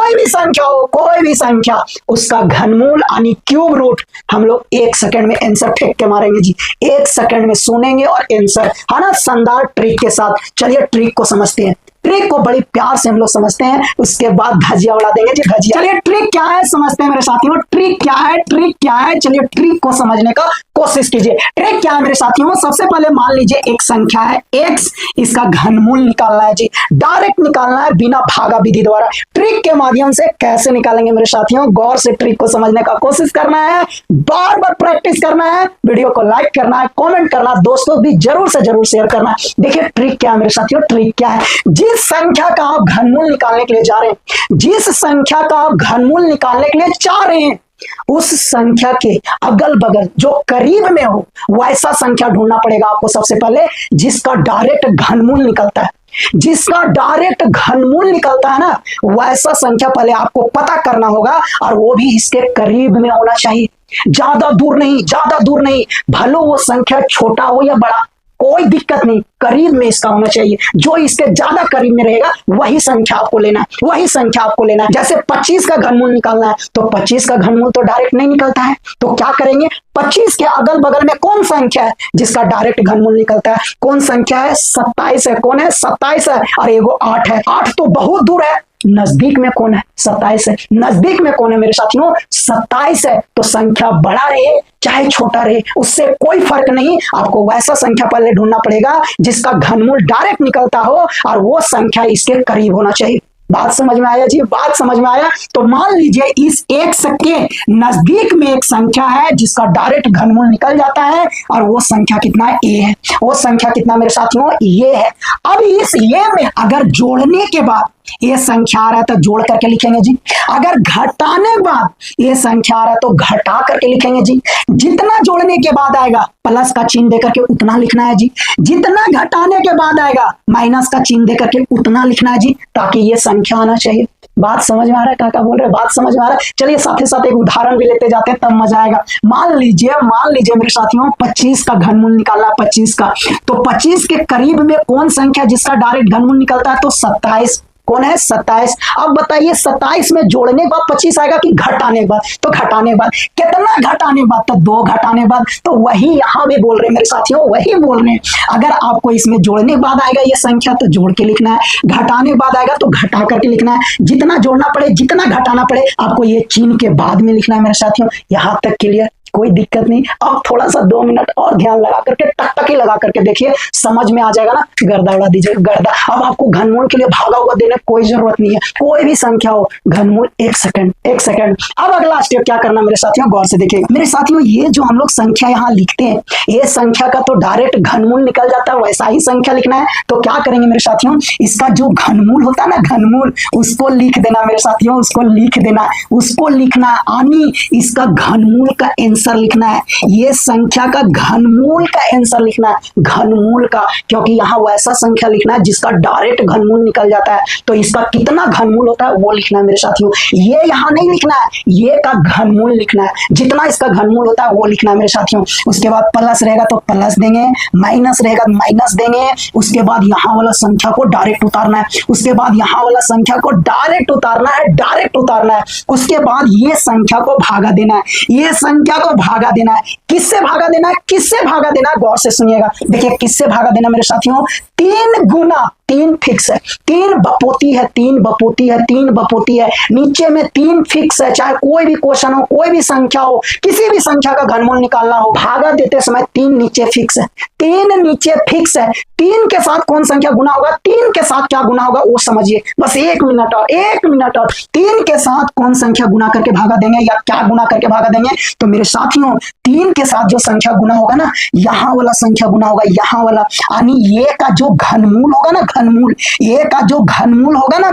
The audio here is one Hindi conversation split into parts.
कोई भी संख्या उसका घनमूल यानी क्यूब रूट हम लोग 1 सेकंड में आंसर फेंक के मारेंगे जी। 1 सेकंड में सुनेंगे और आंसर, है ना, शानदार ट्रिक के साथ। चलिए ट्रिक को समझते हैं। ट्रिक को बड़ी प्यार से हम लोग समझते हैं, उसके बाद धजिया उड़ा देंगे जी, धजिया। चलिए ट्रिक क्या है समझते हैं मेरे साथियों। ट्रिक क्या है, चलिए ट्रिक को समझने का कोशिश कीजिए। ट्रिक क्या है मेरे साथियों, सबसे पहले मान लीजिए एक संख्या है x, इसका घनमूल निकालना है जी, डायरेक्ट निकालना है बिना भागा विधि द्वारा। ट्रिक के माध्यम से कैसे निकालेंगे मेरे साथियों, गौर से ट्रिक को समझने का कोशिश करना है, बार बार प्रैक्टिस करना है, वीडियो को लाइक करना है, कॉमेंट करना, दोस्तों भी जरूर से जरूर शेयर करना है। देखिए ट्रिक क्या है मेरे साथियों, ट्रिक क्या है, जिस संख्या का आप घनमूल निकालने के लिए जा रहे हैं, जिस संख्या का आप घनमूल निकालने के लिए चाह रहे हैं, उस संख्या के अगल बगल जो करीब में हो वैसा संख्या ढूंढना पड़ेगा आपको सबसे पहले, जिसका डायरेक्ट घनमूल निकलता है। जिसका डायरेक्ट घनमूल निकलता है ना, वैसा संख्या पहले आपको पता करना होगा, और वो भी इसके करीब में होना चाहिए, ज्यादा दूर नहीं, भले वो संख्या छोटा हो या बड़ा, कोई दिक्कत नहीं, करीब में इसका होना चाहिए। जो इसके ज्यादा करीब में रहेगा वही संख्या आपको लेना है। जैसे 25 का घनमूल निकालना है, तो 25 का घनमूल तो डायरेक्ट नहीं निकलता है, तो क्या करेंगे, 25 के अगल बगल में कौन संख्या है जिसका डायरेक्ट घनमूल निकलता है, कौन संख्या है, 27 है। कौन है, 27 है, और एगो 8 है। 8 तो बहुत दूर है, नजदीक में कौन है, 27 है। नजदीक में कौन है मेरे साथियों, 27 है। तो संख्या बड़ा रहे चाहे छोटा रहे, उससे कोई फर्क नहीं, आपको वैसा संख्या पहले ढूंढना पड़ेगा जिसका घनमूल डायरेक्ट निकलता हो, और वो संख्या इसके करीब होना चाहिए। बात समझ में आया जी, बात समझ में आया। तो मान लीजिए इस x के नजदीक में एक संख्या है जिसका डायरेक्ट घनमूल निकल जाता है, और वो संख्या कितना है, a है। वो संख्या कितना मेरे साथियों, ये है। अब इस ये में अगर जोड़ने के बाद ये संख्या आ रहा है तो जोड़ करके लिखेंगे जी, अगर घटाने के बाद ये संख्या आ रहा है तो घटा करके लिखेंगे जी। जितना जोड़ने के बाद आएगा प्लस का चिन्ह देकर के उतना लिखना है जी, जितना घटाने के बाद आएगा माइनस का चिन्ह देकर के उतना लिखना है जी, ताकि ये संख्या आना चाहिए। बात समझ में आ रहा है, क्या बोल रहे हैं, बात समझ में आ रहा है। चलिए साथ ही साथ एक उदाहरण भी लेते जाते हैं, तब मजा आएगा। मान लीजिए मेरे साथियों 25 का घनमूल निकालना है, 25 का, तो 25 के करीब में कौन संख्या जिसका डायरेक्ट घनमूल निकलता है, तो 27। कौन है, 27। अब बताइए 27 में जोड़ने के बाद 25 आएगा कि घटाने के बाद, तो घटाने के बाद। कितना घटाने के बाद, तो 2 घटाने के बाद। तो वही यहां भी बोल रहे हैं मेरे साथियों, वही बोल रहे हैं। अगर आपको इसमें जोड़ने के बाद आएगा ये संख्या तो जोड़ के लिखना है, घटाने के बाद आएगा तो घटा करके लिखना है। जितना जोड़ना पड़े जितना घटाना पड़े आपको ये चिन्ह के बाद में लिखना है मेरे साथियों। यहां तक क्लियर, कोई दिक्कत नहीं। अब थोड़ा सा 2 मिनट और ध्यान लगा करके टकटकी लगा करके देखिए, समझ में आ जाएगा ना। गर्दा उड़ा दीजिए, गर्दा। अब आपको घनमूल के लिए भागा हुआ देने कोई जरूरत नहीं है, कोई भी संख्या हो, घनमूल 1 सेकंड। अब अगला स्टेप क्या करना मेरे साथियों, गौर से देखिए मेरे साथियों। ये जो हम लोग संख्या यहाँ लिखते हैं, ये संख्या का तो डायरेक्ट घनमूल निकल जाता है, वैसा ही संख्या लिखना है। तो क्या करेंगे मेरे साथियों, इसका जो घनमूल होता है ना, घनमूल, उसको लिख देना मेरे साथियों, उसको लिख देना, उसको लिखना, यानी इसका घनमूल का आंसर लिखना है। ये संख्या का घनमूल का आंसर लिखना है, घनमूल का, क्योंकि यहाँ वैसा संख्या लिखना है जिसका डायरेक्ट घनमूल निकल जाता है। तो इसका कितना घनमूल होता है वो लिखना है मेरे साथियों। ये यहाँ नहीं लिखना है, ये का घनमूल लिखना है, जितना इसका घनमूल होता है वो लिखना है मेरे साथियों। उसके बाद प्लस रहेगा तो प्लस देंगे, माइनस रहेगा तो माइनस देंगे। उसके बाद यहाँ वाला संख्या को डायरेक्ट उतारना है, उसके बाद यहाँ वाला संख्या को डायरेक्ट उतारना है, उसके बाद ये संख्या को भागा देना है, ये संख्या को भागा देना है। किससे भागा देना है, गौर से सुनिएगा। देखिए किससे भागा देना मेरे साथियों, 3 गुना, 3 फिक्स है, 3 बपोती है, नीचे में 3 फिक्स है। चाहे कोई भी क्वेश्चन हो, कोई भी संख्या हो, किसी भी संख्या का घनमूल निकालना हो, भागा देते समय 3 नीचे फिक्स है, 3 नीचे फिक्स है। 3 के साथ कौन संख्या गुना होगा, 3 के साथ क्या गुना होगा वो समझिए, बस 1 मिनट और 3 के साथ कौन संख्या गुना करके भागा देंगे, या क्या गुना करके भागा देंगे। तो मेरे साथियों 3 के साथ जो संख्या गुना होगा ना, यहाँ वाला संख्या गुना होगा, यहाँ वाला, यानी ये का जो घनमूल होगा ना, ये का जो घनमूल होगा ना,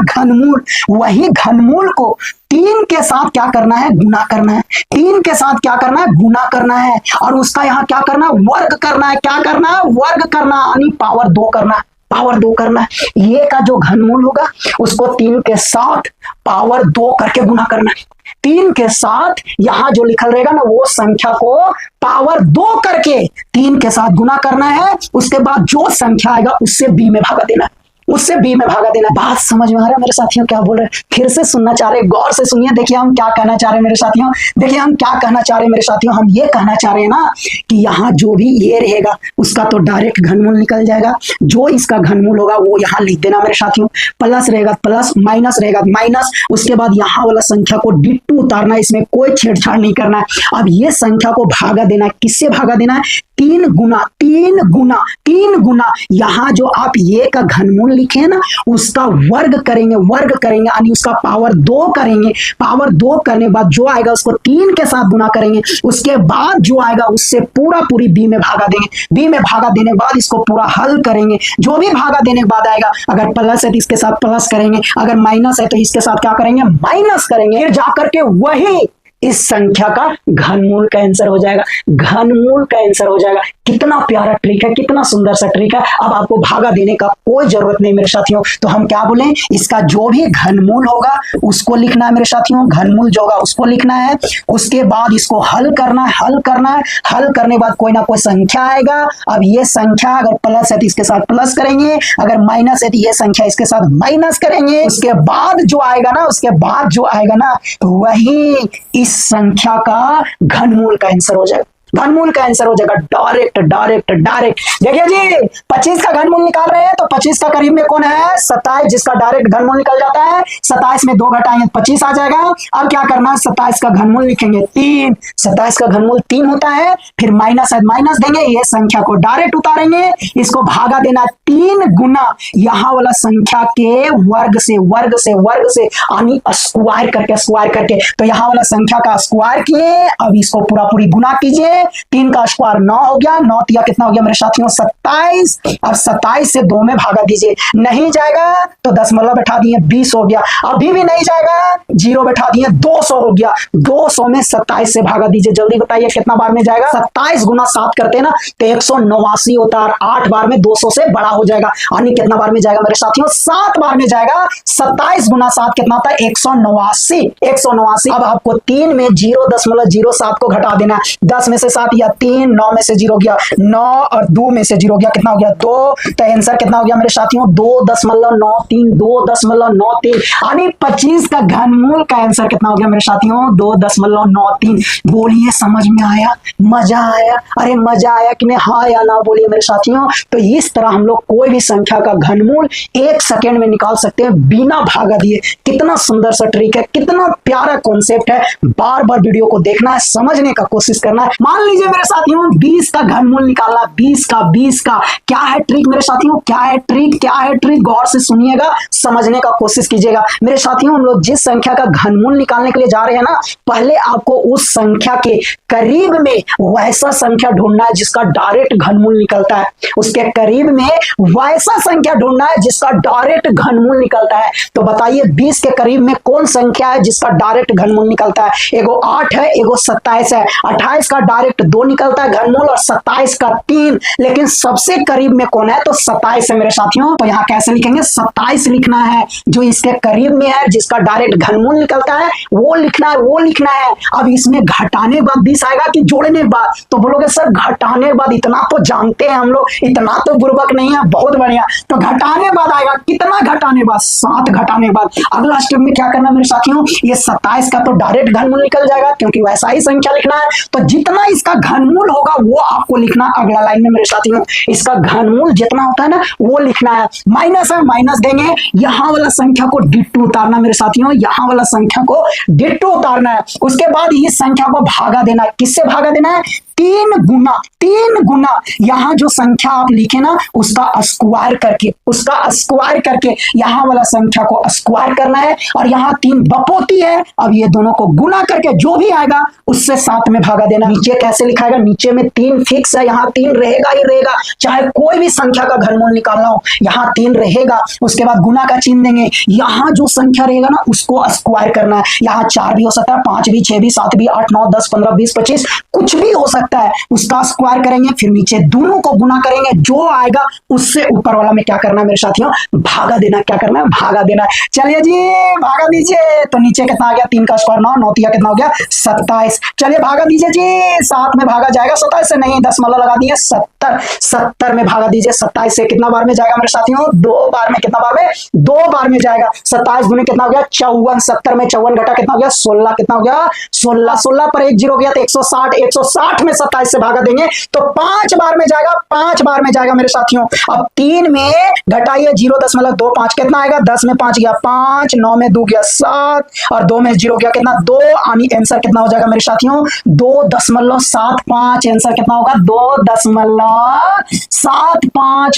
वही घनमूल को 3 के साथ क्या करना है, गुना करना है। 3 के साथ क्या करना है, गुना करना है, और उसका यहाँ क्या करना है, वर्ग करना है। क्या करना है, वर्ग करना, यानी पावर 2 करना है। ये का जो घनमूल होगा उसको 3 के साथ पावर 2 करके गुना करना है। 3 के साथ यहां जो लिखल रहेगा ना, वो संख्या को पावर 2 करके 3 के साथ गुना करना है। उसके बाद जो संख्या आएगा उससे b में भागा देना है, उससे बी में भागा देना। बात समझ में आ रहा है मेरे साथियों क्या बोल रहे हैं? फिर से सुनना चाह रहे हैं, गौर से सुनिए, देखिए हम क्या कहना चाह रहे हैं मेरे साथियों। देखिए हम क्या कहना चाह रहे हैं मेरे साथियों, हम ये कहना चाह रहे हैं ना कि यहाँ जो भी ये रहेगा उसका तो डायरेक्ट घनमूल निकल जाएगा, जो इसका घनमूल होगा वो यहाँ लिख देना मेरे साथियों। प्लस रहेगा प्लस, माइनस रहेगा माइनस, उसके बाद यहाँ वाला संख्या को डिट्टू उतारना, इसमें कोई छेड़छाड़ नहीं करना है। अब ये संख्या को भागा देना, किससे भागा देना है? 3 गुना, 3 गुना, 3 गुना यहाँ जो आप ये का घनमूल लिखे हैं ना उसका वर्ग करेंगे, वर्ग करेंगे यानी उसका पावर 2 करेंगे। पावर 2 करने के बाद जो आएगा उसको 3 के साथ गुना करेंगे, उसके बाद जो आएगा उससे पूरी बी में भागा देंगे। बी में भागा देने के बाद इसको पूरा हल करेंगे, जो भी भागा देने के बाद आएगा, अगर प्लस है तो इसके साथ प्लस करेंगे, अगर माइनस है तो इसके साथ क्या करेंगे? माइनस करेंगे। फिर जाकर के वही इस संख्या का घनमूल का आंसर हो जाएगा, घनमूल का आंसर हो जाएगा। कितना प्यारा ट्रिक है, कितना सुंदर सा ट्रिक है। अब आपको भागा देने का कोई जरूरत नहीं मेरे साथियों। तो हम क्या बोले, इसका जो भी घनमूल होगा उसको लिखना है मेरे साथियों, घनमूल जो होगा उसको लिखना है। उसके बाद इसको हल करना है, हल करना है। हल करने के बाद कोई ना कोई संख्या आएगा। अब ये संख्या अगर प्लस है तो इसके साथ प्लस करेंगे, अगर माइनस है तो ये संख्या इसके साथ माइनस करेंगे। उसके बाद जो आएगा ना, उसके बाद जो आएगा ना वही इस संख्या का घनमूल का आंसर हो जाएगा, घनमूल का आंसर हो जाएगा। Direct direct direct. देखिए जी 25 का घनमूल निकाल रहे हैं तो 25 का करीब में कौन है? 27, जिसका डायरेक्ट घनमूल निकल जाता है। 27 में 2 घटाएंगे 25 आ जाएगा। अब क्या करना है? 27 का घनमूल लिखेंगे 3, 27 का घनमूल 3 होता है। फिर माइनस है, माइनस देंगे, ये संख्या को डायरेक्ट उतारेंगे, इसको भागा देना 3 गुना यहाँ वाला संख्या के वर्ग से, वर्ग से, वर्ग से यानी स्क्वायर करके, स्क्वायर करके। तो यहाँ वाला संख्या का स्क्वायर किए, अब इसको पूरी गुना कीजिए। 3 का स्क्वायर 9 हो गया, 9 तिया कितना हो गया मेरे साथियों? 27। अब 27 से 2 में भागा दीजिए, नहीं जाएगा तो दशमलव बैठा दिए 20 हो गया। अभी भी नहीं जाएगा, 0 बैठा दिए 200 हो गया। 200 में 27 से भागा दीजिए, जल्दी बताइए कितना बार में जाएगा? 27 गुना 7 करते हैं ना तो 189 होता है, 8 बार में 200 से बड़ा हो जाएगा। यानी कितना बार में जाएगा मेरे साथियों? 7 बार में जाएगा। 27 गुना 7 कितना होता है? 189, 189। अब आपको 3 में 0.07 को घटा देना है। 10 में से 7 या 3, 9 में से 0 गया 9 और 2 में से 0 गया, कितना हो गया? 2। तो आंसर कितना हो गया मेरे साथियों? 2.93, 2.93। यानी 25 का घनमूल का आंसर कितना हो गया मेरे साथियों? 2.93। बोलिए समझ में आया? मजा आया? अरे मजा आया कि नहीं? हाँ या ना बोलिए मेरे साथियों। तो इस तरह हम लोग कोई भी संख्या का घनमूल 1 सेकेंड में निकाल सकते हैं बिना भागा दिए। कितना सुंदर सा ट्रिक है, कितना प्यारा कॉन्सेप्ट है। बार बार वीडियो को देखना है, समझने का कोशिश करना है। मान लीजिए मेरे साथियों 20 का घनमूल निकालना, 20 का क्या है ट्रिक मेरे साथियों? क्या है ट्रिक? क्या है ट्रिक? गौर से सुनिएगा, समझने का कोशिश कीजिएगा मेरे साथियों। हम लोग जिस संख्या का घनमूल निकालने के लिए जा रहे हैं ना, पहले आपको उस संख्या के करीब में वैसा संख्या ढूंढना है जिसका डायरेक्ट घनमूल निकलता है। उसके करीब में वैसा संख्या ढूंढना है जिसका डायरेक्ट घनमूल निकलता है। तो बताइए 20 के करीब में कौन संख्या है जिसका डायरेक्ट घनमूल निकलता है? एगो 8 है, एगो 27 है। 28 का डायरेक्ट 2 निकलता है घनमूल और 27 का 3, लेकिन सबसे करीब में कौन है? तो 27 है मेरे साथियों। तो यहाँ कैसे लिखेंगे? 27 लिखना है, जो इसके करीब में है, जिसका डायरेक्ट घनमूल निकलता है वो लिखना है, वो लिखना है। अब इसमें घटाने के बाद 20 आएगा कि जोड़ने के बाद? तो बोलोगे सर घटाने के बाद, इतना तो जानते हैं हम लोग, इतना तो बुर्बक नहीं है। बहुत बढ़िया। तो घटाने के बाद आएगा, कितना घटाने के बाद? 7 घटाने के बाद। अगला स्टेप में क्या करना मेरे साथियों? ये 27 का तो डायरेक्ट घनमूल निकल जाएगा क्योंकि वैसा ही संख्या लिखना है। तो जितना इसका घनमूल होगा वो आपको लिखना अगला लाइन में मेरे साथियों। इसका घनमूल जितना होता है ना वो लिखना है। माइनस है, माइनस देंगे, यहां वाला संख्या को डिट्टो उतारना मेरे साथियों, यहां वाला संख्या को डिट्टो उतारना है। उसके बाद इस संख्या को भागा देना है। किससे भागा देना है? 3 गुना, 3 गुना यहां जो संख्या आप लिखे ना उसका स्क्वायर करके, उसका स्क्वायर करके यहां वाला संख्या को स्क्वायर करना है। और यहां 3 बपोती है, अब ये दोनों को गुना करके जो भी आएगा उससे 7 में भागा देना। नीचे कैसे लिखाएगा? नीचे में 3 फिक्स है, यहाँ 3 रहेगा ही रहेगा, चाहे कोई भी संख्या का घनमूल निकालना हो यहाँ 3 रहेगा। उसके बाद गुना का चिन्ह देंगे, यहाँ जो संख्या रहेगा ना उसको स्क्वायर करना है। यहाँ 4 भी हो सकता है, 5 भी, 6 भी, 7 भी, 8, 9, 10, 15, 20, 25 कुछ भी हो सकता सकता है उसका स्क्वायर करेंगे, फिर नीचे दोनों को गुना करेंगे, जो आएगा उससे ऊपर वाला में क्या करना है मेरे साथियों, भागा देना। क्या करना है, भागा देना। चलिए जी भागा दीजिए, तो नीचे कितना आ गया, 3 का स्क्वायर 9, 9 कितना हो गया 27। चलिए भागा दीजिए जी, 7 में भागा जाएगा 27 से, नहीं दशमलव लगा दिए 70, 70 में भागा दीजिए 27 से, कितना बार में जाएगा मेरे साथियों, 2 बार में। कितना बार में, 2 बार में जाएगा। 27 गुने कितना हो गया 54, 70 में 54 घटा कितना हो गया 16, कितना हो गया 16, 16 पर 1 0 गया तो 160, 160 में 27 से भागा देंगे तो 5 बार में जाएगा, 5 बार में जाएगा मेरे साथियों। अब 3 में घटाइए 0.25, कितना आएगा, 10 में 5 गया 5, 9 में 2 गया 7 और 2 में 0 गया कितना 2, यानी आंसर कितना हो जाएगा मेरे साथियों 2.75। आंसर कितना होगा 2.75।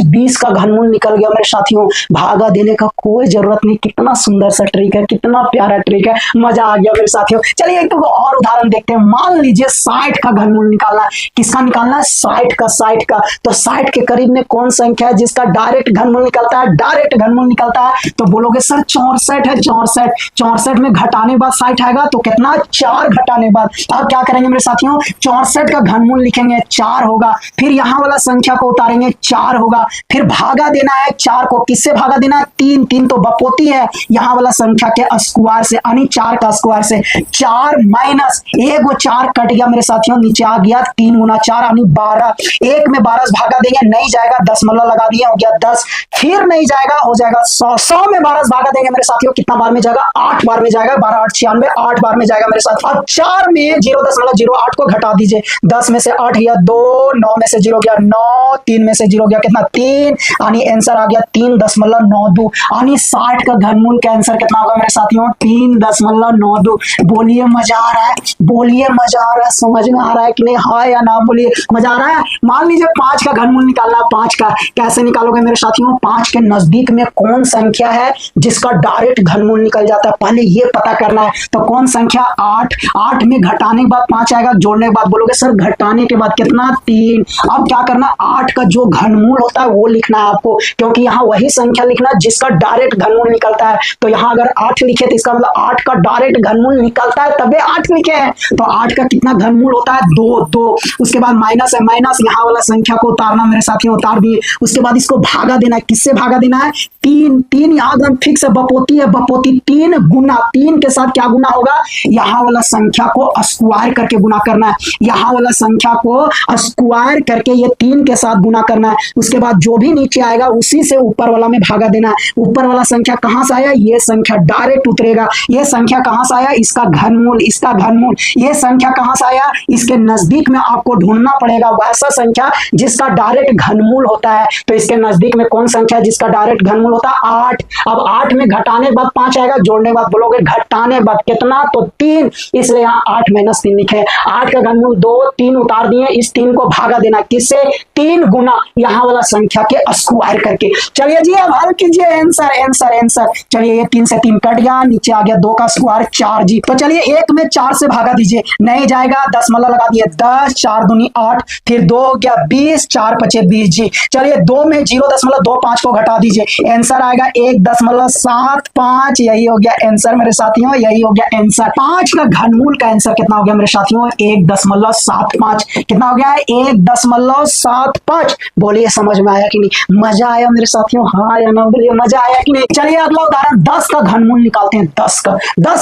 20 का घनमूल निकल गया मेरे साथियों। भागा देने का कोई जरूरत नहीं। कितना सुंदर सा ट्रिक है, कितना प्यारा ट्रिक है, मजा आ गया मेरे साथियों। चलिए एक तो और उदाहरण देखते हैं। मान लीजिए 60 का घनमूल निकालना है। किसका निकालना है, 60 का। 60 का तो 60 के करीब में कौन संख्या है जिसका डायरेक्ट घनमूल निकलता है, डायरेक्ट घनमूल निकलता है, तो बोलोगे सर 64 है। 64, 64 में घटाने बाद 60 आएगा तो कितना 4 घटाने बाद। अब क्या करेंगे मेरे साथियों, 64 का घनमूल लिखेंगे 4 होगा, फिर यहां वाला संख्या को उतारेंगे 4 होगा, फिर भागा देना है 4 को। किससे भागा देना है, 3, 3 तो बपोती है यहां वाला संख्या के स्क्वायर से, यानी 4 का स्क्वायर से। 4 माइनस 1 वो 4 कट गया मेरे साथियों, नीचे आ गया 3 गुना 4 यानी 12। 1 में 12 से भागा देंगे, नहीं जाएगा, दशमलव लगा दिए, हो गया 10। फिर नहीं जाएगा, हो जाएगा 100। 100 में 12 से भागा देंगे मेरे साथियों, कितना बार में जाएगा, 8 बार में जाएगा। 12 8 96, 8 बार में जाएगा मेरे साथ। अब 4 में 0.08 को घटा दीजिए, 10 में से 8 गया 2, 9 में से 0 गया 9, 3 में से 0 गया कितना 3, यानी आंसर आ गया 3.92, यानी 60 का घनमूल का आंसर कितना होगा मेरे साथियों, 3.92। बोलिए मजा आ रहा है, बोलिए मजा आ रहा है, समझ में आ रहा है कि नहीं, हाँ या ना बोलिए, मजा आ रहा है। मान लीजिए 5 का घनमूल निकालना है। 5 का कैसे निकालोगे मेरे साथियों, 5 के नजदीक में कौन संख्या है जिसका डायरेक्ट घनमूल निकल जाता है, पहले ये पता करना है। तो कौन संख्या, 8। 8 में घटाने के बाद 5 आएगा, जोड़ने के बाद बोलोगे सर घटाने के बाद कितना 3। अब क्या करना, 8 का जो घनमूल होता है वो लिखना है आपको, क्योंकि यहाँ वही संख्या लिखना जिसका डायरेक्ट घनमूल निकलता है। तो यहाँ अगर 8 लिखे तो इसका मतलब 8 का डायरेक्ट घनमूल निकलता है तबे 8 लिखे हैं। तो 8 का कितना घनमूल होता है, 2, 2। उसके बाद माइनस है, माइनस यहाँ वाला संख्या को उतारना मेरे साथियों, उतार दिए। उसके बाद इसको भागा देना है, किससे भागा देना है, 3। 3 यहाँ एकदम फिक्स है, बपोती है, बपोती 3 गुना 3 के साथ क्या गुना होगा, यहाँ वाला संख्या को स्क्वायर करके गुना करना है। यहाँ वाला संख्या को स्क्वायर करके ये 3 के साथ गुना करना है। उसके बाद जो भी नीचे आएगा उसी से ऊपर वाला में भागा देना है। ऊपर वाला संख्या कहां से आया, ये संख्या डायरेक्ट उतरेगा। ये संख्या कहां से आया, इसका घनमूल, इसका घनमूल। ये संख्या कहां से आया, इसके नजदीक में आपको ढूंढना पड़ेगा वैसा संख्या जिसका डायरेक्ट घनमूल होता है। तो इसके नजदीक में कौन संख्या है जिसका डायरेक्ट घनमूल होता है, 8। अब 8 में घटाने के बाद 5 आएगा, जोड़ने के बाद बोलोगे घटाने के बाद कितना, तो 3, इसलिए यहाँ 8 माइनस 3 लिखे। 8 का घनमूल 2, 3 उतार दिए, इस 3 को भागा देना किससे, 3 गुना यहाँ वाला संख्या के स्क्वायर करके। चलिए जी अब हल कीजिए, आंसर आंसर आंसर। चलिए ये 3 से 3 कट गया, नीचे आ गया 2 का स्क्वायर 4 जी। तो चलिए 1 में 4 से भागा दीजिए, नहीं जाएगा, दशमलव लगा दिए, 10, 4 दूनी 8, फिर 2 हो गया 20, 4 पचे 20 जी। चलिए 2 में 0.25 को घटा दीजिए, आंसर आएगा 1.75। यही हो गया आंसर मेरे साथियों, यही हो गया आंसर। 5 का घनमूल का आंसर कितना हो गया मेरे साथियों, 1.75। कितना हो गया, 1.75। बोलिए समझ में आया कि नहीं, मजा आया मेरे साथियों, हाँ या ना बोलिए, मजा आया कि नहीं। चलिए अगला उदाहरण 10 का घनमूल निकालते हैं। 10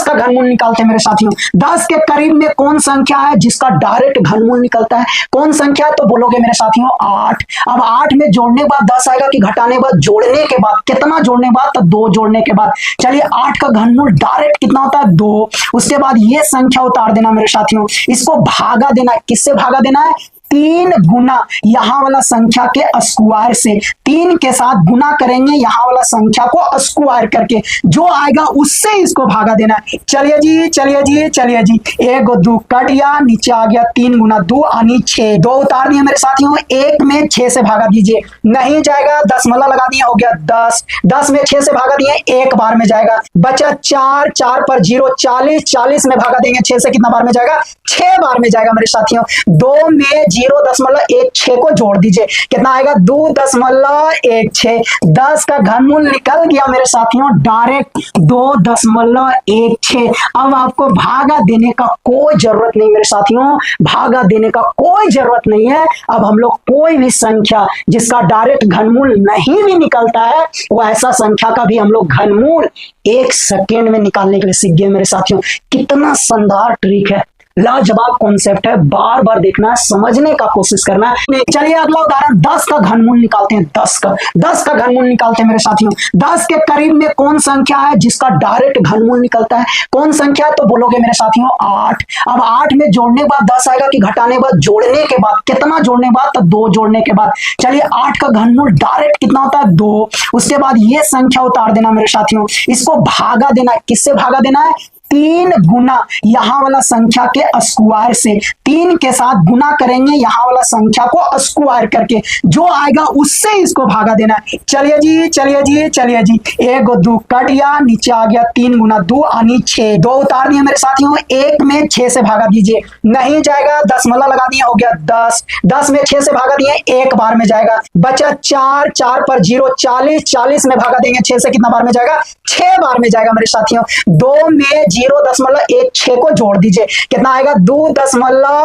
का घनमूल निकालते हैं मेरे साथियों। 10 के करीब में कौन संख्या है जिसका डायरेक्ट घनमूल निकलता है, कौन संख्या है, तो बोलोगे मेरे साथियों 8। अब 8 में जोड़ने के बाद 10 आएगा कि घटाने के बाद, जोड़ने के बाद कितना, जोड़ने के बाद तो 2 जोड़ने के बाद। चलिए 8 का घनमूल डायरेक्ट कितना होता है, 2। उसके बाद ये संख्या उतार देना मेरे साथियों, इसको भागा देना, किससे भागा देना है, 3 गुना यहां वाला संख्या के स्क्वायर से। 3 के साथ गुना करेंगे यहां वाला संख्या को स्क्वायर करके, जो आएगा उससे इसको भागा देना है। चलिए जी चलिए जी चलिए जी, 1 2 कट गया, नीचे आ गया 3 गुना 2 यानी 6। 2 उतार दिए मेरे साथियों, 1 में 6 से भागा दीजिए, नहीं जाएगा, दशमलव लगा दिया, हो गया 10। 10 में 6 से भागा दिए, 1 बार में जाएगा, बचा 4, 4 पर 0, 40, 40 में भागा देंगे 6 से, कितना बार में जाएगा, 6 बार में जाएगा मेरे साथियों। 2 में 0.16 को जोड़ दीजिए, कितना आएगा 2.16। 10 का घनमूल निकल गया मेरे साथियों डायरेक्ट 2.16। अब आपको भागा देने का कोई जरूरत नहीं मेरे साथियों, भागा देने का कोई जरूरत नहीं है। अब हम लोग कोई भी संख्या जिसका डायरेक्ट घनमूल नहीं भी निकलता है, वो ऐसा संख्या का भी हम लोग घनमूल 1 सेकेंड में निकालने के लिए सीख गए मेरे साथियों। कितना शानदार ट्रिक है, लाजवाब कॉन्सेप्ट है, बार बार देखना, समझने का कोशिश करना है। चलिए अगला उदाहरण 10 का घनमूल निकालते हैं। 10 का घनमूल निकालते हैं मेरे साथियों। 10 के करीब में कौन संख्या है जिसका डायरेक्ट घनमूल निकलता है? कौन संख्या है तो बोलोगे मेरे साथियों 8। अब 8 में जोड़ने के बाद 10 आएगा कि घटाने के बाद? जोड़ने के बाद। कितना जोड़ने के बाद? तो 2 जोड़ने के बाद। चलिए 8 का घनमूल डायरेक्ट कितना होता है? 2। उसके बाद ये संख्या उतार देना मेरे साथियों, इसको भागा देना। किससे भागा देना है? 3 गुना यहां वाला संख्या के स्क्वायर से। 3 के साथ गुना करेंगे यहां वाला संख्या को स्क्वायर करके, जो आएगा उससे इसको भागा देना है। चलिए जी चलिए जी चलिए जी, 1 2 कट गया, नीचे आ गया 3 गुना 2 यानी 6। 2 उतार दिए मेरे साथियों, 1 में 6 से भागा दीजिए, नहीं जाएगा, दशमलव लगा दिया, हो गया 10। 10 में 6 से भागा दिए, 1 बार में जाएगा, बचा 4। 4 पर 0 40। 40 में भागा देंगे 6 से, कितना बार में जाएगा? 6 बार में जाएगा मेरे साथियों। 2 में 0.16 को जोड़ दीजिए, कितना आएगा? 2.16।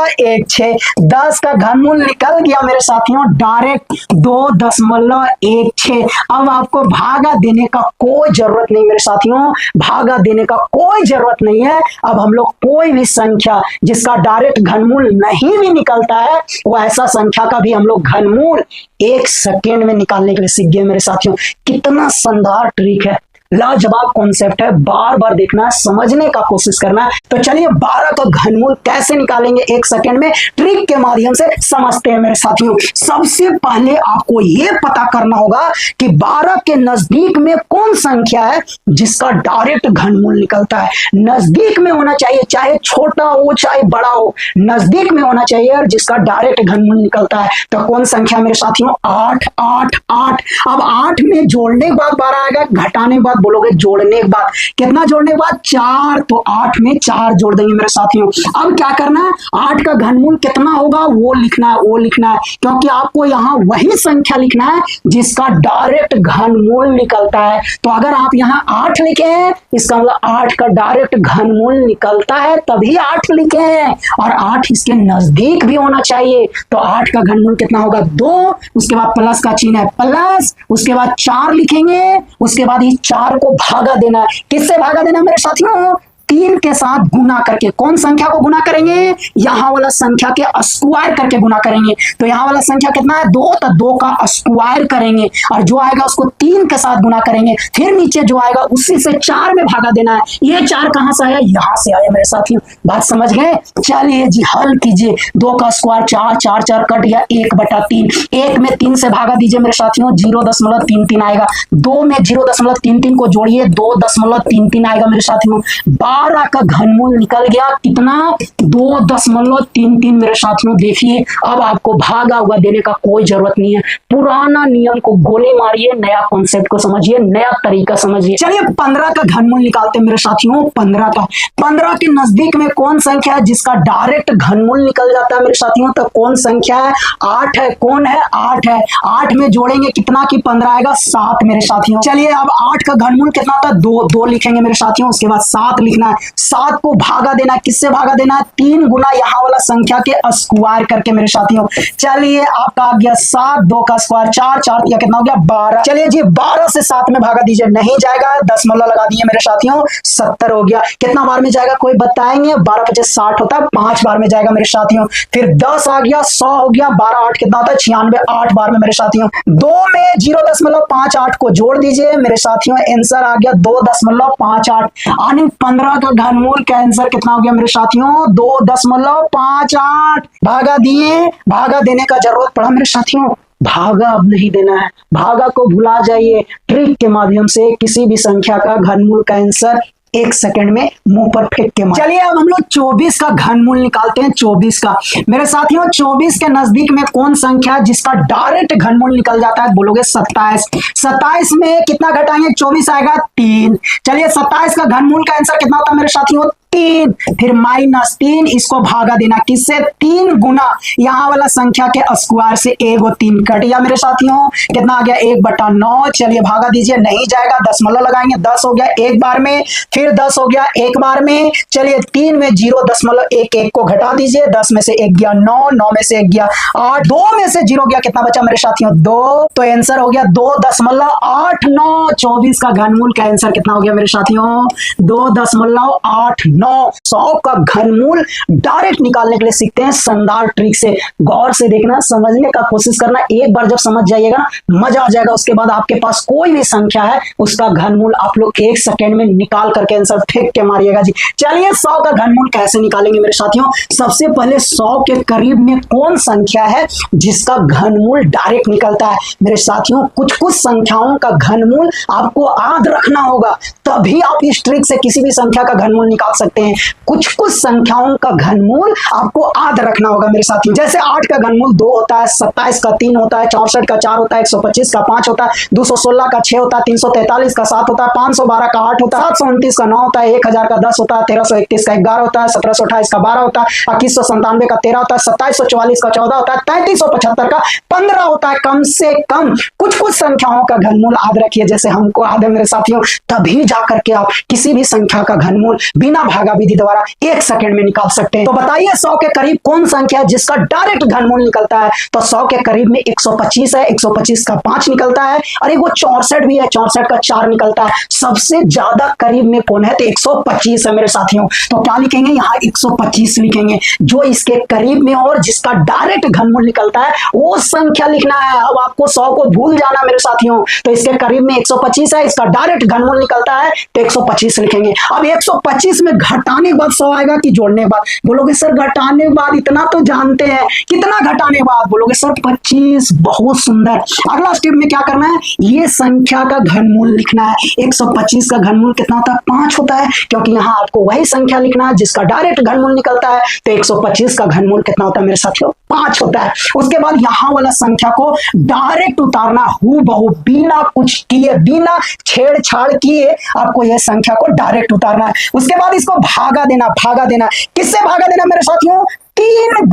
10 का घनमूल निकल गया मेरे साथियों डायरेक्ट 2.16। अब आपको भागा देने का कोई जरूरत नहीं मेरे साथियों, भागा देने का कोई जरूरत नहीं है। अब हम लोग कोई भी संख्या जिसका डायरेक्ट घनमूल नहीं भी निकलता है, वो ऐसा संख्या का भी हम लोग घनमूल 1 सेकेंड में निकालने के लिए सीख गए मेरे साथियों। कितना शानदार ट्रिक है, लाजवाब कॉन्सेप्ट है, बार बार देखना, समझने का कोशिश करना। तो चलिए 12 का घनमूल कैसे निकालेंगे 1 सेकेंड में, ट्रिक के माध्यम से समझते हैं मेरे साथियों। सबसे पहले आपको यह पता करना होगा कि 12 के नजदीक में कौन संख्या है जिसका डायरेक्ट घनमूल निकलता है। नजदीक में होना चाहिए, चाहे छोटा हो चाहे बड़ा हो, नजदीक में होना चाहिए और जिसका डायरेक्ट घनमूल निकलता है। तो कौन संख्या मेरे साथियों? 8 8 8। अब 8 में जोड़ने के बाद 12 आएगा, घटाने के बाद बोलोगे जोड़ने के बाद। कितना जोड़ने के बाद? 4। तो 8 में 4 जोड़ देंगे मेरे साथियों। अब क्या करना है? 8 का घनमूल कितना होगा वो लिखना है, वो लिखना है, क्योंकि आपको यहां वही संख्या लिखना है जिसका डायरेक्ट घनमूल निकलता है। तो अगर आप यहां 8 लिखे हैं, इसका मतलब 8 का डायरेक्ट घनमूल निकलता है तभी 8 लिखे हैं, और 8 इसके नजदीक भी होना चाहिए। तो 8 का घनमूल कितना होगा? 2। उसके बाद प्लस का चिन्ह है, प्लस, उसके बाद 4 लिखेंगे, उसके बाद ये 4 को भागा देना है। किससे भागा देना मेरे साथियों? 3 के साथ गुना करके। कौन संख्या को गुना करेंगे? यहां वाला संख्या के स्क्वायर करके गुना करेंगे। तो यहां वाला संख्या कितना है? 2। तो 2 का स्क्वायर करेंगे और जो आएगा उसको 3 के साथ गुना करेंगे, फिर नीचे जो आएगा उसी से 4 में भागा देना है। ये 4 कहां से आया? यहां से आया मेरे साथियों। बात समझ गए? चलिए जी हल कीजिए। 2 का स्क्वायर 4, 4 4 कट गया, 1/3। 1 में 3 से भागा दीजिए मेरे साथियों, 0.33 आएगा। 2 में 0.33 को जोड़िए, 2.33 आएगा मेरे साथियों। 12 का घनमूल निकल गया, कितना? 2.33 मेरे साथियों। देखिए अब आपको भागा हुआ देने का कोई जरूरत नहीं है, पुराना नियम को गोली मारिए, नया कॉन्सेप्ट को समझिए, नया तरीका समझिए। चलिए 15 का घनमूल निकालते हैं मेरे साथियों। 15 के नजदीक में कौन संख्या है जिसका डायरेक्ट घनमूल निकल जाता है मेरे साथियों? तो कौन संख्या है? 8 है। कौन है? 8 है। 8 में जोड़ेंगे कितना कि 15 आएगा? 7 मेरे साथियों। चलिए अब 8 का घनमूल कितना था? 2 लिखेंगे मेरे साथियों, उसके बाद 7 लिखना है। 7 को भागा देना है, किससे भागा देना है? 3 गुना यहां वाला संख्या के स्क्वायर करके मेरे साथियों। चलिए आपका आ गया 7। 2 का स्क्वायर 4, 4 या कितना हो गया? 12। चलिए जी 12 से 7 में भागा दीजिए, नहीं जाएगा, दशमलव लगा दिए मेरे साथियों, 70 हो गया। कितना बार में जाएगा कोई बताएंगे? 12 25 60 होता है, 5 बार में जाएगा मेरे साथियों। फिर 10 आ गया, 100 हो गया, 12 8 कितना होता है? 96, 8 बार में मेरे साथियों। 2 में 0.58 को जोड़ दीजिए मेरे साथियों, आंसर आ गया 2.58। यानी 15 का घनमूल का आंसर कितना हो गया मेरे साथियों? 2.58। भागा दिए, भागा देने का जरूरत पड़ा मेरे साथियों, भागा अब नहीं देना है, भागा को भुला जाइए। ट्रिक के माध्यम से किसी भी संख्या का घनमूल का आंसर 1 सेकंड में मुंह पर फेंक के मार। चलिए अब हम लोग 24 का घनमूल निकालते हैं। 24 का मेरे साथियों, 24 के नजदीक में कौन संख्या जिसका डायरेक्ट घनमूल निकल जाता है? बोलोगे 27। 27 में कितना घटाएंगे? 24 आएगा 3। चलिए 27 का घनमूल का आंसर कितना होता है मेरे साथियों? 3, फिर -3, इसको भागा देना किससे, 3 गुना यहाँ वाला संख्या के स्क्वायर से 1 और 3 कट गया मेरे साथियों, कितना आ गया 1/9। चलिए भागा दीजिए, नहीं जाएगा, दशमलव लगाएंगे, 10 हो गया एक बार में, फिर 10 हो गया एक बार में। चलिए 3 में 0.11 को घटा दीजिए, 10 में से 1 गया 9, 9 में से 1 गया 8, 2 में से 0 गया, कितना बचा मेरे साथियों 2, तो आंसर हो गया 2.89। 24 का घनमूल का आंसर कितना हो गया मेरे साथियों 2.89। 100 का घनमूल डायरेक्ट निकालने के लिए सीखते हैं शानदार ट्रिक से। गौर से देखना, समझने का कोशिश करना, एक बार जब समझ जाइएगा ना मजा आ जाएगा। उसके बाद आपके पास कोई भी संख्या है उसका घनमूल आप लोग 1 सेकेंड में निकाल करके आंसर फेंक के मारिएगा जी। चलिए 100 का घनमूल कैसे निकालेंगे मेरे साथियों। सबसे पहले 100 के करीब में कौन संख्या है जिसका घनमूल डायरेक्ट निकलता है मेरे साथियों। कुछ कुछ संख्याओं का घनमूल आपको याद रखना होगा, तभी आप इस ट्रिक से किसी भी संख्या का घनमूल निकाल सकते हैं। कुछ कुछ संख्याओं का घनमूल आपको याद रखना होगा मेरे साथियों। जैसे 8 का घनमूल 2 होता है, 27 का 3 होता है, 64 का 4 होता है, 125 का 5 होता है, 216 का 6 होता है, 343 का 7 होता है, 512 का 8 होता है, 729 का 9 होता है, 1000 का 10 होता है, 1331 का 11 होता है, 1728 का 12 होता है, 2197 का 13 होता है, 2744 का 14 होता है, 3375 का 15 होता है। कम से कम कुछ कुछ संख्याओं का घनमूल याद रखिए, जैसे हमको याद है मेरे साथियों, तभी जाकर के आप किसी भी संख्या का घनमूल बिना भागा विधि द्वारा 1 सेकंड में निकाल सकते हैं। तो बताइए 100 के करीब कौन संख्या है जिसका डायरेक्ट घनमूल निकलता है। तो 100 के करीब में 125 है, 125 का 5 निकलता है, और एक वो 64 भी है, 64 का 4 निकलता है। सबसे ज्यादा करीब में कौन है, तो 125 है मेरे साथियों। तो क्या लिखेंगे यहाँ 125 लिखेंगे। जो इसके करीब में और जिसका डायरेक्ट घनमूल निकलता है वो संख्या लिखना है। अब आपको 100 को भूल जाना मेरे साथियों। तो इसके करीब में 125 है, इसका डायरेक्ट घनमूल निकलता है, तो 125 लिखेंगे। अब 125 में घटाने के बाद 100 आएगा कि जोड़ने के बाद। बोलोगे सर घटाने के बाद इतना तो जानते हैं, कितना घटाने के बाद, बोलोगे सर 25। बहुत सुंदर। अगला स्टेप में क्या करना है, ये संख्या का घनमूल लिखना है। 125 का घनमूल कितना होता है, 5 होता है, क्योंकि यहाँ आपको वही संख्या लिखना है जिसका डायरेक्ट घनमूल निकलता है। तो 125 का घनमूल कितना होता है मेरे साथियों, 5 होता है। उसके बाद यहाँ वाला संख्या को डायरेक्ट उतारना, हूबहू बिना कुछ किए, बिना छेड़छाड़ किए आपको यह संख्या को डायरेक्ट उतारना है। उसके बाद इसको भागा देना। भागा देना किससे भागा देना मेरे साथियों, 3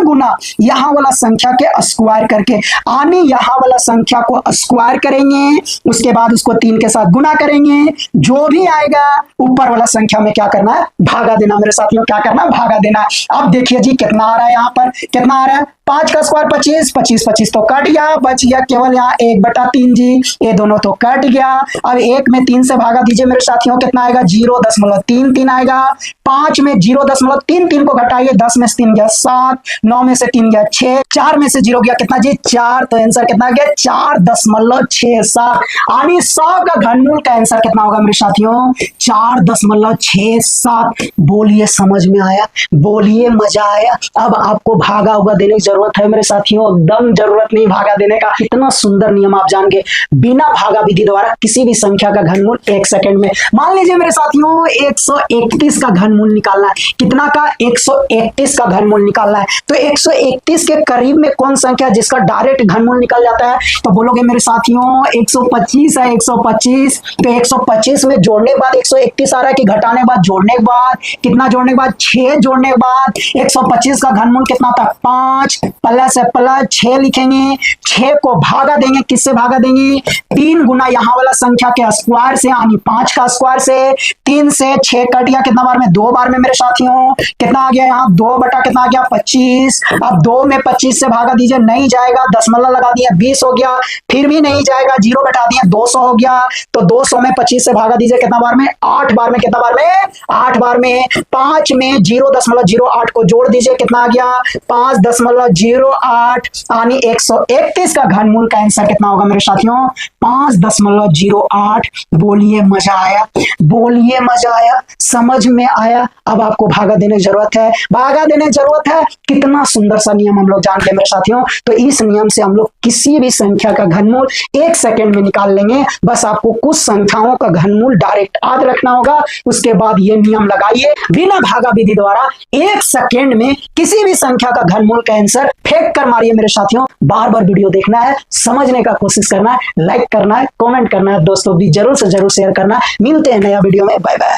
गुना यहाँ वाला संख्या के स्क्वायर करके, यानी यहाँ वाला संख्या को स्क्वायर करेंगे, उसके बाद उसको 3 के साथ गुना करेंगे, जो भी आएगा ऊपर वाला संख्या में क्या करना है, भागा देना मेरे साथियों। क्या करना है, भागा देना। अब देखिए जी कितना आ रहा है, यहाँ पर कितना आ रहा है, 5 का स्क्वायर 25, 25 25 तो कट गया, बच गया केवल यहाँ 1/3 जी, ये दोनों तो कट गया। अब 1 में 3 से भागा दीजिए मेरे साथियों, कितना आएगा 0.33 आएगा। 5 में 0.33 को घटाइए, 10 में से 3 गया 7, 9 में से 3 गया 6, 4 में से 0 गया कितना जी 4, तो आंसर कितना गया 4.67। यानी 100 का घनमूल का आंसर कितना होगा मेरे साथियों, 4.67। बोलिए समझ में आया, बोलिए मजा आया। अब आपको भागा होगा देने की जरूरत है मेरे साथियों, एकदम जरूरत नहीं भागा देने का। इतना सुंदर नियम आप जान गए, बिना भागा विधि द्वारा किसी भी संख्या का घनमूल 1 सेकंड में। मान लीजिए मेरे साथियों 131 का घनमूल निकालना है। कितना का, 131 का घनमूल निकालना है। तो 131 के करीब में कौन संख्या जिसका डायरेक्ट घनमूल निकल जाता है, तो बोलोगे मेरे साथियों 125 है, 125। तो 125 में जोड़ने के बाद 131 आ रहा है कि घटाने के बाद जोड़ने के बाद, कितना जोड़ने के बाद 6 जोड़ने के बाद 125 का घनमूल कितना था 5, प्लस है प्लस 6 लिखेंगे, 6 को भागा देंगे, किससे भागा देंगे, 3 गुना यहाँ वाला संख्या के स्क्वायर से, यानी 5 का स्क्वायर से। 3 से 6 कट गया, कितना बार में, 2 बार में मेरे साथियों। कितना आ गया यहाँ 2 बटा कितना आ गया 25। अब 2 में 25 से भागा दीजिए, नहीं जाएगा, दशमलव लगा दिया 20 हो गया, फिर भी नहीं जाएगा, 0 बटा दिया 200 हो गया। तो 200 में 25 से भागा दीजिए, कितना बार में, 8 बार में। कितना बार में, 8 बार में। 5 में 0.08 को जोड़ दीजिए, कितना आ गया 5.08, यानी 131 का घनमूल का आंसर कितना होगा मेरे साथियों, 5.08। बोलिए मजा आया, बोलिए मजा आया, समझ में आया। अब आपको भागा देने की जरूरत है, भागा देने की जरूरत है। कितना सुंदर सा नियम हम लोग जान गए मेरे साथियों। तो इस नियम से हम लोग किसी भी संख्या का घनमूल 1 सेकंड में निकाल लेंगे। बस आपको कुछ संख्याओं का घनमूल डायरेक्ट याद रखना होगा। उसके बाद ये नियम लगाइए, बिना भागा विधि द्वारा 1 सेकंड में किसी भी संख्या का घनमूल का आंसर फेंक कर मारिए मेरे साथियों। बार बार वीडियो देखना है, समझने का कोशिश करना है, लाइक करना है, कमेंट करना है, दोस्तों भी जरूर से जरूर शेयर करना है। मिलते हैं नया वीडियो में, बाय बाय।